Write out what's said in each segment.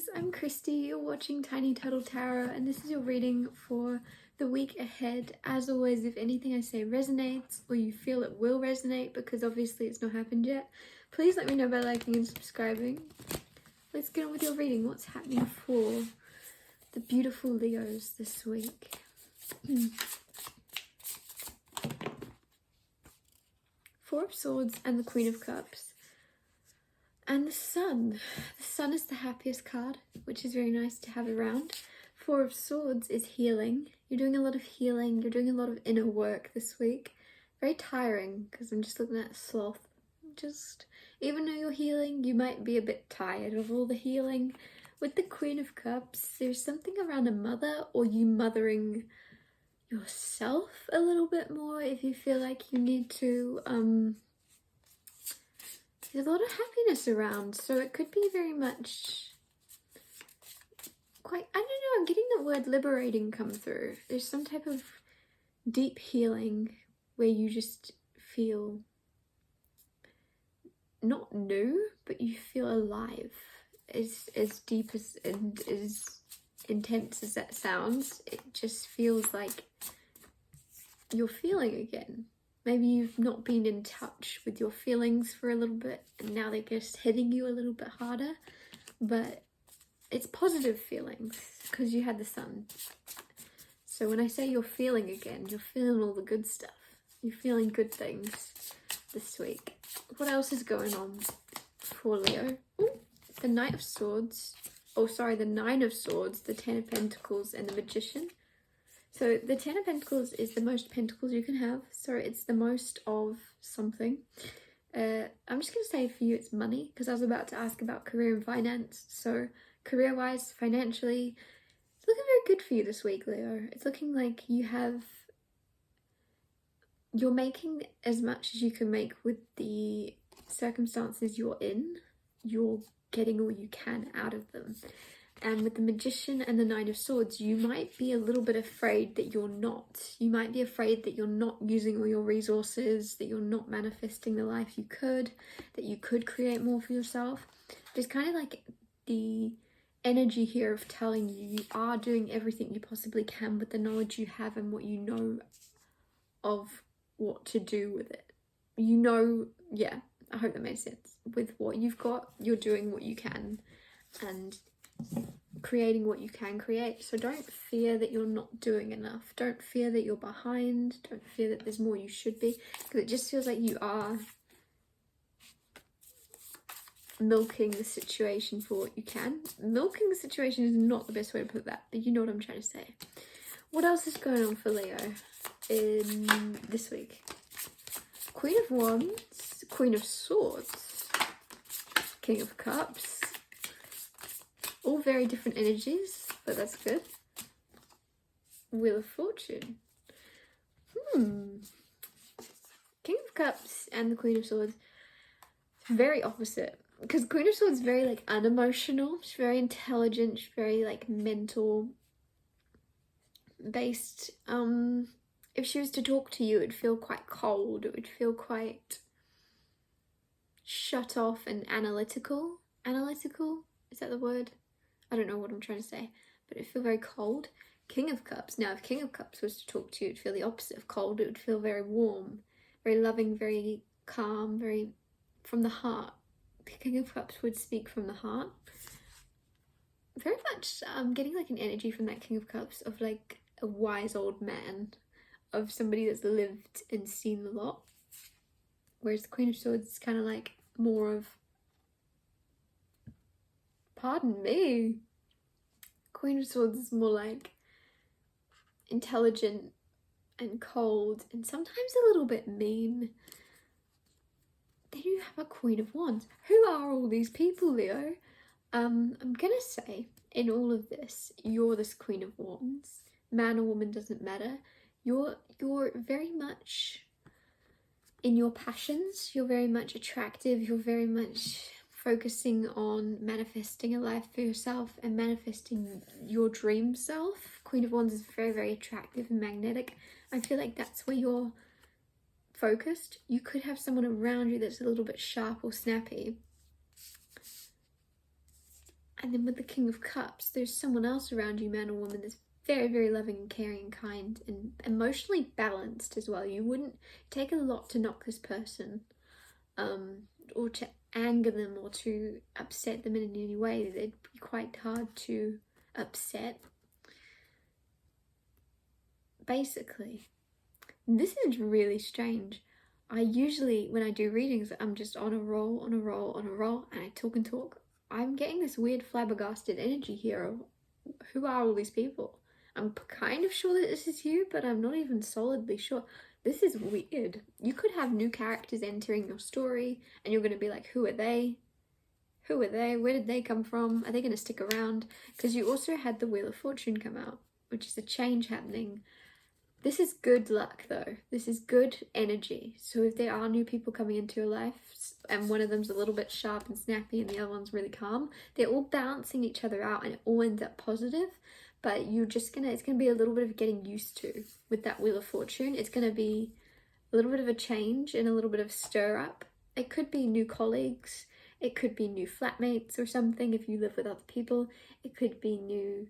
guys, I'm Christy, you're watching Tiny Turtle Tarot, and this is your reading for the week ahead. As always, if anything I say resonates or you feel it will resonate, because obviously it's not happened yet, please let me know by liking and subscribing. Let's get on with your reading. What's happening for the beautiful Leos this week? Four of Swords and the Queen of Cups. And the Sun. The Sun is the happiest card, which is very nice to have around. Four of Swords is healing. You're doing a lot of healing. You're doing a lot of inner work this week. Very tiring, because I'm just looking at sloth. Just, even though you're healing, you might be a bit tired of all the healing. With the Queen of Cups, there's something around a mother, or you mothering yourself a little bit more if you feel like you need to, there's a lot of happiness around, so it could be very much quite, I don't know, I'm getting the word liberating come through. There's some type of deep healing where you just feel not new, but you feel alive. As deep as and as intense as that sounds, it just feels like you're feeling again. Maybe you've not been in touch with your feelings for a little bit and now they're just hitting you a little bit harder, but it's positive feelings because you had the Sun. So when I say you're feeling again, you're feeling all the good stuff. You're feeling good things this week. What else is going on for Leo? Ooh, the Knight of Swords. Oh, sorry, the Nine of Swords, the Ten of Pentacles, and the Magician. So the Ten of Pentacles is the most pentacles you can have. So it's the most of something. I'm just going to say for you it's money, because I was about to ask about career and finance. So career-wise, financially, it's looking very good for you this week, Leo. It's looking like you're making as much as you can make with the circumstances you're in. You're getting all you can out of them. And with the Magician and the Nine of Swords, you might be a little bit afraid that you're not. You might be afraid that you're not using all your resources, that you're not manifesting the life you could, that you could create more for yourself. There's kind of like the energy here of telling you you are doing everything you possibly can with the knowledge you have and what you know of what to do with it. You know, yeah, I hope that made sense. With what you've got, you're doing what you can and creating what you can create. So don't fear that you're not doing enough. Don't fear that you're behind. Don't fear that there's more you should be, because it just feels like you are milking the situation for what you can. Milking the situation is not the best way to put that, but you know what I'm trying to say. What else is going on for Leo in this week? Queen of Wands, Queen of Swords, King of Cups. All very different energies, but that's good. Wheel of Fortune. King of Cups and the Queen of Swords. Very opposite. Because Queen of Swords is very like unemotional. She's very intelligent. She's very like mental based. If she was to talk to you, it would feel quite cold. It would feel quite shut off and analytical. Analytical? Is that the word? I don't know what I'm trying to say, but it feels very cold. King of Cups. Now, if King of Cups was to talk to you, it would feel the opposite of cold. It would feel very warm, very loving, very calm, very from the heart. The King of Cups would speak from the heart. Very much getting like an energy from that King of Cups of like a wise old man, of somebody that's lived and seen a lot. Whereas the Queen of Swords is kind of like more of, pardon me, Queen of Swords is more like intelligent and cold and sometimes a little bit mean. Then you have a Queen of Wands. Who are all these people, Leo? I'm gonna say in all of this, you're this Queen of Wands. Man or woman doesn't matter. You're very much in your passions. You're very much attractive. You're very much focusing on manifesting a life for yourself and manifesting your dream self. Queen of Wands is very, very attractive and magnetic. I feel like that's where you're focused. You could have someone around you that's a little bit sharp or snappy, And then with the King of Cups, there's someone else around you, man or woman, that's very, very loving and caring and kind and emotionally balanced as well. You wouldn't take a lot to knock this person, or to anger them or to upset them in any way. They'd be quite hard to upset. Basically, this is really strange. I usually, when I do readings, I'm just on a roll, on a roll, on a roll, and I talk and talk. I'm getting this weird flabbergasted energy here of who are all these people? I'm kind of sure that this is you, but I'm not even solidly sure. This is weird. You could have new characters entering your story, and you're going to be like, who are they? Who are they? Where did they come from? Are they going to stick around? Because you also had the Wheel of Fortune come out, which is a change happening. This is good luck though. This is good energy. So if there are new people coming into your life and one of them's a little bit sharp and snappy and the other one's really calm, they're all balancing each other out and it all ends up positive. But it's gonna be a little bit of getting used to with that Wheel of Fortune. It's gonna be a little bit of a change and a little bit of stir up. It could be new colleagues. It could be new flatmates or something if you live with other people. It could be new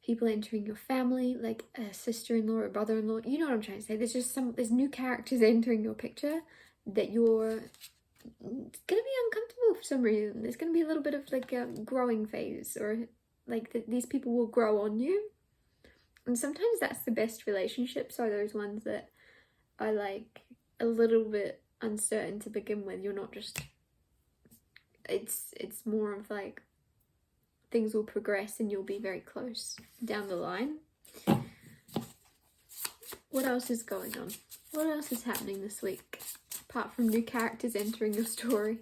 people entering your family, like a sister-in-law or brother-in-law. You know what I'm trying to say. There's new characters entering your picture that it's gonna be uncomfortable for some reason. There's gonna be a little bit of like a growing phase, or like these people will grow on you. And sometimes that's the best relationships, are those ones that are like a little bit uncertain to begin with. You're not just, it's more of like things will progress and you'll be very close down the line. What else is going on? What else is happening this week apart from new characters entering your story?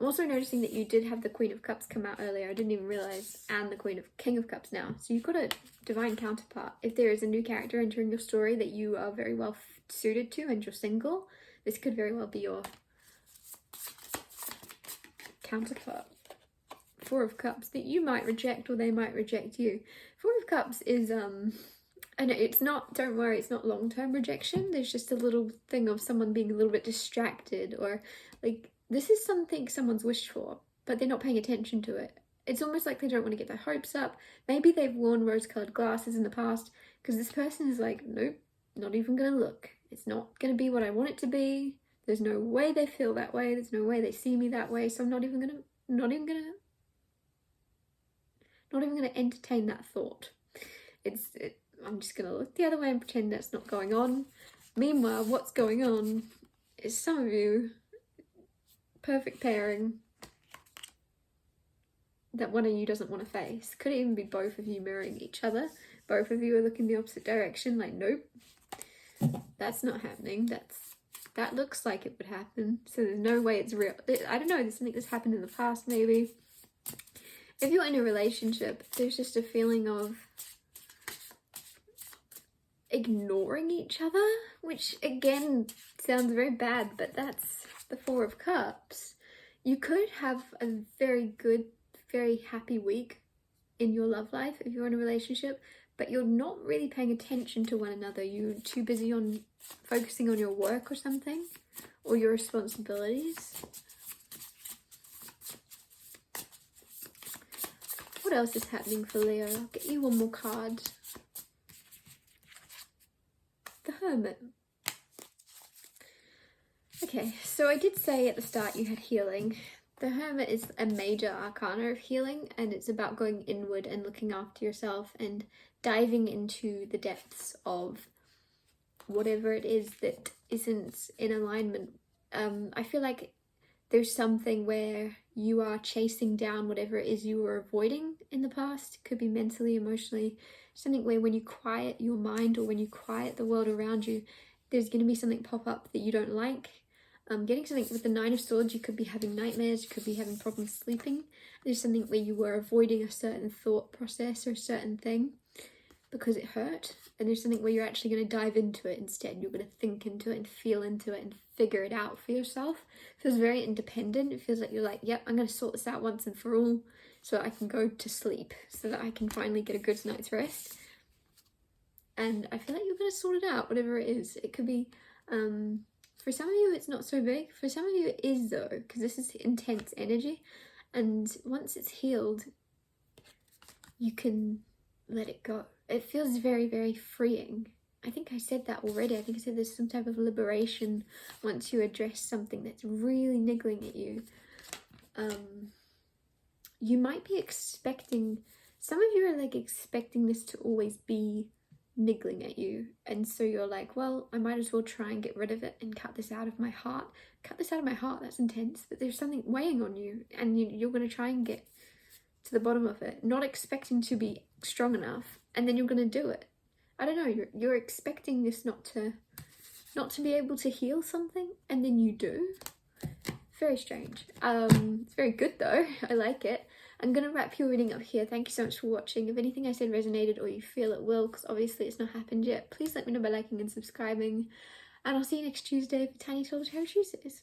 I'm also noticing that you did have the Queen of Cups come out earlier. I didn't even realize, and the King of Cups now. So you've got a divine counterpart. If there is a new character entering your story that you are very well suited to and you're single, this could very well be your counterpart. Four of Cups that you might reject or they might reject you. Four of Cups is I know it's not, don't worry, it's not long-term rejection. There's just a little thing of someone being a little bit distracted, or like this is something someone's wished for but they're not paying attention to it. It's almost like they don't want to get their hopes up. Maybe they've worn rose-colored glasses in the past because this person is like, nope, not even gonna look. It's not gonna be what I want it to be. There's no way they feel that way. There's no way they see me that way. So I'm not even gonna entertain that thought. I'm just gonna look the other way and pretend that's not going on. Meanwhile, what's going on is some of you, perfect pairing that one of you doesn't want to face. Could even be both of you mirroring each other. Both of you are looking the opposite direction, like, nope, that's not happening. That looks like it would happen, so there's no way it's real. I don't know, there's something that's happened in the past maybe. If you're in a relationship, there's just a feeling of ignoring each other, which again sounds very bad, but that's the Four of Cups. You could have a very good, very happy week in your love life if you're in a relationship, but you're not really paying attention to one another. You're too busy on focusing on your work or something, or your responsibilities. What else is happening for Leo? I'll get you one more card. The Hermit. Okay, so I did say at the start you had healing. The Hermit is a major arcana of healing, and it's about going inward and looking after yourself and diving into the depths of whatever it is that isn't in alignment. I feel like there's something where you are chasing down whatever it is you were avoiding in the past. It could be mentally, emotionally, something where when you quiet your mind or when you quiet the world around you, there's going to be something pop up that you don't like. Getting something with the Nine of Swords, you could be having nightmares, you could be having problems sleeping. There's something where you were avoiding a certain thought process or a certain thing because it hurt, and there's something where you're actually going to dive into it instead. You're going to think into it and feel into it and figure it out for yourself. It feels very independent. It feels like you're like, yep, I'm going to sort this out once and for all so that I can go to sleep, so that I can finally get a good night's rest. And I feel like you're going to sort it out, whatever it is. It could be, for some of you it's not so big. For some of you it is though, because this is intense energy. And once it's healed, you can let it go. It feels very, very freeing. I think I said that already. I think I said there's some type of liberation once you address something that's really niggling at you. You might be expecting, some of you are like expecting this to always be niggling at you, and so you're like, well, I might as well try and get rid of it and cut this out of my heart. Cut this out of my heart, that's intense, but there's something weighing on you, and you're going to try and get to the bottom of it, not expecting to be strong enough, and then you're going to do it. I don't know, you're expecting this not to be able to heal something, and then you do. Very strange. It's very good though. I like it. I'm gonna wrap your reading up here. Thank you so much for watching. If anything I said resonated or you feel it will, because obviously it's not happened yet, please let me know by liking and subscribing. And I'll see you next Tuesday for Tiny Soul Tarot Tuesdays.